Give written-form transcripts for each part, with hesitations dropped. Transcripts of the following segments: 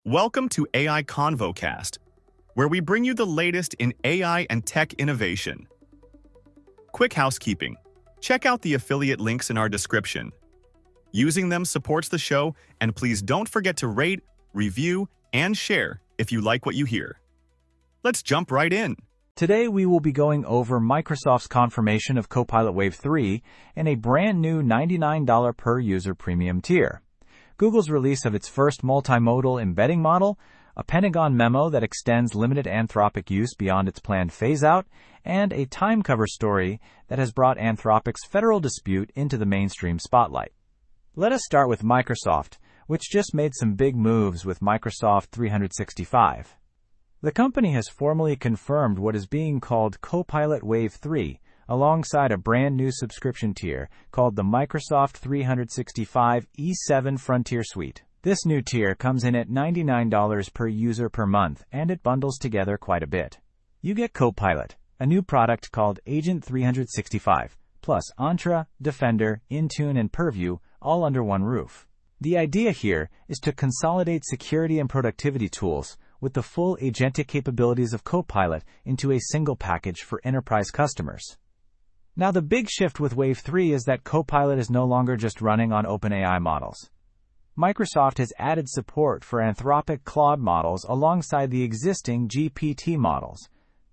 Welcome to AI ConvoCast, where we bring you the latest in AI and tech innovation. Quick housekeeping. Check out the affiliate links in our description. Using them supports the show, and please don't forget to rate, review, and share if you like what you hear. Let's jump right in. Today we will be going over Microsoft's confirmation of Copilot Wave 3 and a brand new $99 per user premium tier, Google's release of its first multimodal embedding model, a Pentagon memo that extends limited Anthropic use beyond its planned phase-out, and a time cover story that has brought Anthropic's federal dispute into the mainstream spotlight. Let us start with Microsoft, which just made some big moves with Microsoft 365. The company has formally confirmed what is being called Copilot Wave 3, alongside a brand new subscription tier called the Microsoft 365 E7 Frontier Suite. This new tier comes in at $99 per user per month, and it bundles together quite a bit. You get Copilot, a new product called Agent 365, plus Entra, Defender, Intune, and Purview, all under one roof. The idea here is to consolidate security and productivity tools with the full agentic capabilities of Copilot into a single package for enterprise customers. Now, the big shift with Wave 3 is that Copilot is no longer just running on OpenAI models. Microsoft has added support for Anthropic Claude models alongside the existing GPT models,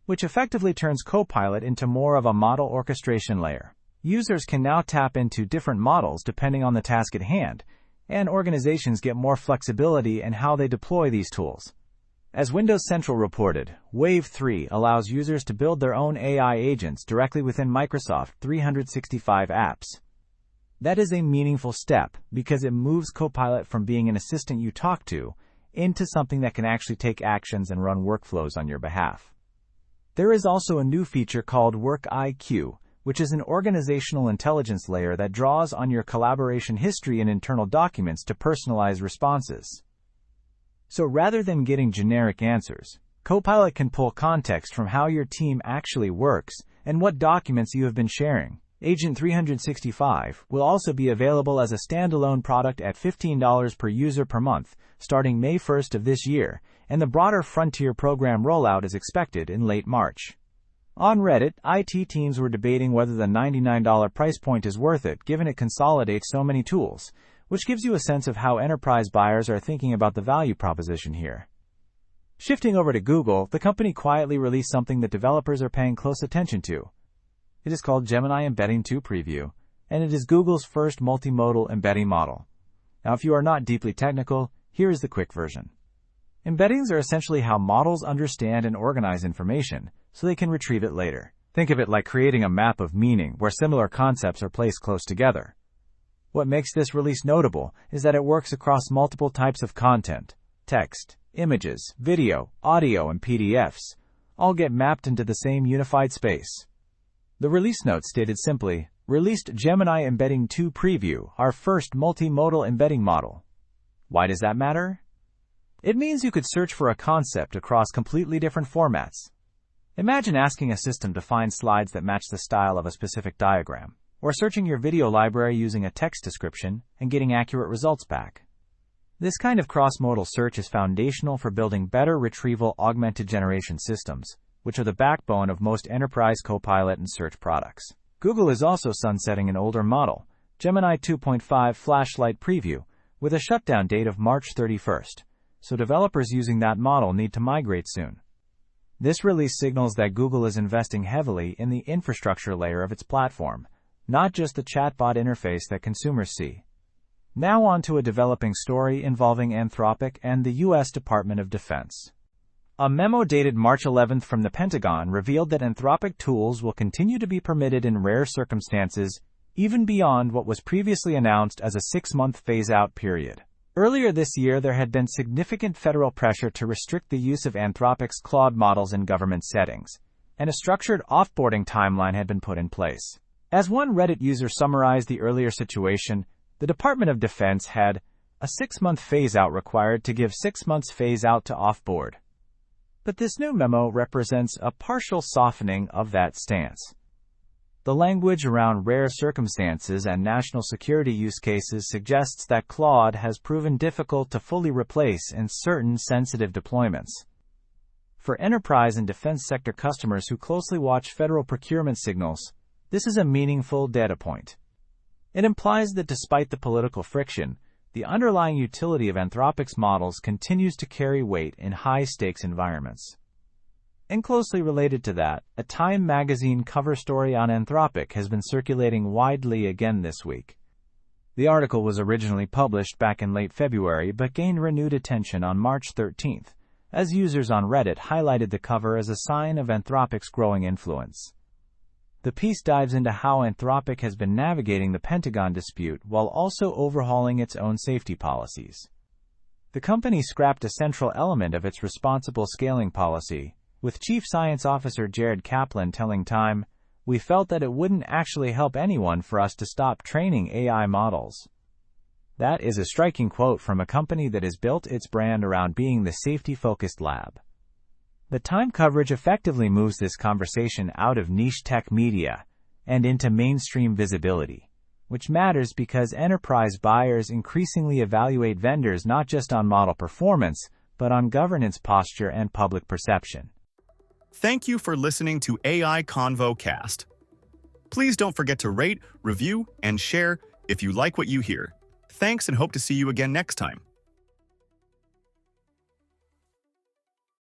which effectively turns Copilot into more of a model orchestration layer. Users can now tap into different models depending on the task at hand, and organizations get more flexibility in how they deploy these tools. As Windows Central reported, Wave 3 allows users to build their own AI agents directly within Microsoft 365 apps. That is a meaningful step because it moves Copilot from being an assistant you talk to into something that can actually take actions and run workflows on your behalf. There is also a new feature called Work IQ, which is an organizational intelligence layer that draws on your collaboration history and internal documents to personalize responses. So rather than getting generic answers, Copilot can pull context from how your team actually works and what documents you have been sharing. Agent 365 will also be available as a standalone product at $15 per user per month, starting May 1st of this year, and the broader Frontier program rollout is expected in late March. On Reddit, IT teams were debating whether the $99 price point is worth it given it consolidates so many tools, which gives you a sense of how enterprise buyers are thinking about the value proposition here. Shifting over to Google, the company quietly released something that developers are paying close attention to. It is called Gemini Embedding 2 Preview, and it is Google's first multimodal embedding model. Now, if you are not deeply technical, here is the quick version. Embeddings are essentially how models understand and organize information, so they can retrieve it later. Think of it like creating a map of meaning where similar concepts are placed close together. What makes this release notable is that it works across multiple types of content: text, images, video, audio, and PDFs, all get mapped into the same unified space. The release note stated simply, "Released Gemini Embedding 2 Preview, our first multimodal embedding model." Why does that matter? It means you could search for a concept across completely different formats. Imagine asking a system to find slides that match the style of a specific diagram, or searching your video library using a text description and getting accurate results back. This kind of cross-modal search is foundational for building better retrieval augmented generation systems, which are the backbone of most enterprise Copilot and search products. Google is also sunsetting an older model, Gemini 2.5 Flashlight Preview, with a shutdown date of March 31st, so developers using that model need to migrate soon. This release signals that Google is investing heavily in the infrastructure layer of its platform, not just the chatbot interface that consumers see. Now on to a developing story involving Anthropic and the U.S. Department of Defense. A memo dated March 11th from the Pentagon revealed that Anthropic tools will continue to be permitted in rare circumstances, even beyond what was previously announced as a 6-month phase-out period. Earlier this year, there had been significant federal pressure to restrict the use of Anthropic's Claude models in government settings, and a structured offboarding timeline had been put in place. As one Reddit user summarized the earlier situation, the Department of Defense had a 6-month phase-out required to give 6 months phase-out to offboard. But this new memo represents a partial softening of that stance. The language around rare circumstances and national security use cases suggests that Claude has proven difficult to fully replace in certain sensitive deployments. For enterprise and defense sector customers who closely watch federal procurement signals, this is a meaningful data point. It implies that despite the political friction, the underlying utility of Anthropic's models continues to carry weight in high-stakes environments. And closely related to that, a Time magazine cover story on Anthropic has been circulating widely again this week. The article was originally published back in late February but gained renewed attention on March 13th, as users on Reddit highlighted the cover as a sign of Anthropic's growing influence. The piece dives into how Anthropic has been navigating the Pentagon dispute while also overhauling its own safety policies. The company scrapped a central element of its responsible scaling policy, with Chief Science Officer Jared Kaplan telling Time, "We felt that it wouldn't actually help anyone for us to stop training AI models." That is a striking quote from a company that has built its brand around being the safety-focused lab. The Time coverage effectively moves this conversation out of niche tech media and into mainstream visibility, which matters because enterprise buyers increasingly evaluate vendors not just on model performance, but on governance posture and public perception. Thank you for listening to AI ConvoCast. Please don't forget to rate, review, and share if you like what you hear. Thanks and hope to see you again next time.